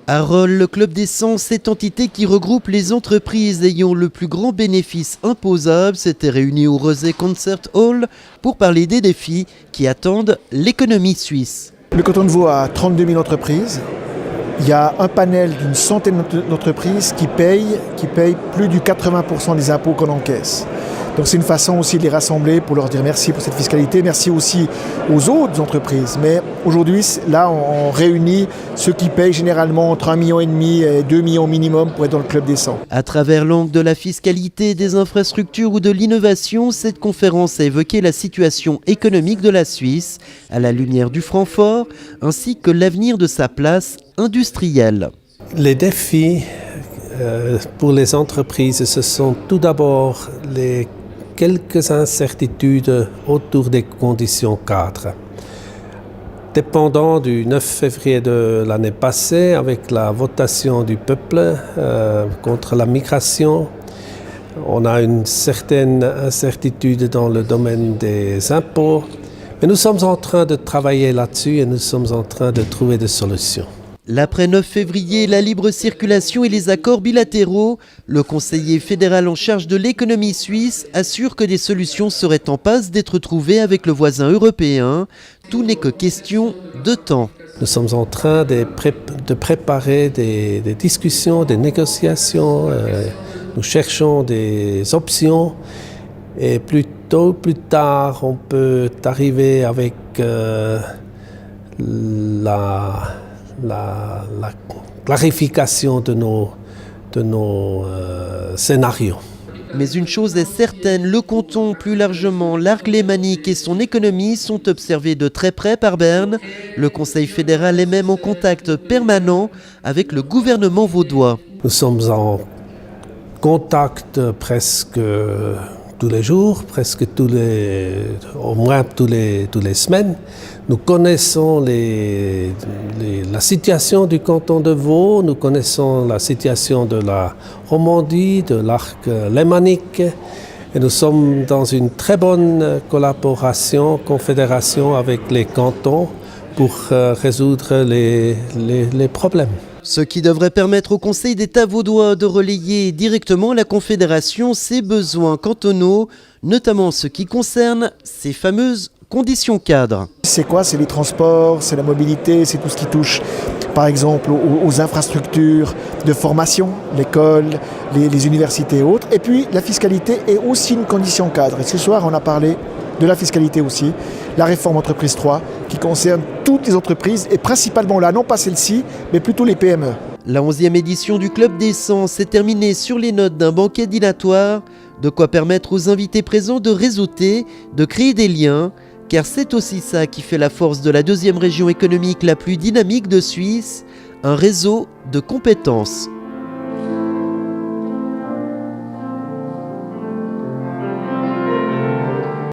Arol, le Club des 100, cette entité qui regroupe les entreprises ayant le plus grand bénéfice imposable, s'était réunie au Rosé Concert Hall pour parler des défis qui attendent l'économie suisse. Le canton de Vaud a 32 000 entreprises. Il y a un panel d'une centaine d'entreprises qui payent plus du 80% des impôts qu'on encaisse. Donc c'est une façon aussi de les rassembler pour leur dire merci pour cette fiscalité, merci aussi aux autres entreprises. Mais aujourd'hui, là, on réunit ceux qui payent généralement entre 1,5 million et 2 millions minimum pour être dans le club des 100. À travers l'angle de la fiscalité, des infrastructures ou de l'innovation, cette conférence a évoqué la situation économique de la Suisse à la lumière du franc fort, ainsi que l'avenir de sa place industrielle. Les défis pour les entreprises, ce sont tout d'abord les quelques incertitudes autour des conditions cadres. Dépendant du 9 février de l'année passée, avec la votation du peuple contre la migration, on a une certaine incertitude dans le domaine des impôts. Mais nous sommes en train de travailler là-dessus et nous sommes en train de trouver des solutions. L'après 9 février, la libre circulation et les accords bilatéraux, le conseiller fédéral en charge de l'économie suisse assure que des solutions seraient en passe d'être trouvées avec le voisin européen. Tout n'est que question de temps. Nous sommes en train de préparer des discussions, des négociations. Nous cherchons des options et plus tard, on peut arriver avec la clarification de nos scénarios. Mais une chose est certaine, le canton, plus largement l'Arc lémanique et son économie sont observés de très près par Berne. Le Conseil fédéral est même en contact permanent avec le gouvernement vaudois. Nous sommes en contact presque tous les jours, au moins tous les semaines. Nous connaissons la situation du canton de Vaud, nous connaissons la situation de la Romandie, de l'Arc lémanique, et nous sommes dans une très bonne confédération avec les cantons pour résoudre les problèmes. Ce qui devrait permettre au Conseil d'État vaudois de relayer directement la Confédération ses besoins cantonaux, notamment ce qui concerne ces fameuses conditions cadres. C'est quoi? C'est les transports, c'est la mobilité, c'est tout ce qui touche par exemple aux infrastructures de formation, l'école, les universités et autres. Et puis la fiscalité est aussi une condition cadre. Et ce soir on a parlé de la fiscalité aussi, la réforme entreprise 3 qui concerne toutes les entreprises et principalement là, non pas celle-ci, mais plutôt les PME. La 11e édition du Club des 100 s'est terminée sur les notes d'un banquet dilatoire, de quoi permettre aux invités présents de réseauter, de créer des liens, car c'est aussi ça qui fait la force de la deuxième région économique la plus dynamique de Suisse, un réseau de compétences.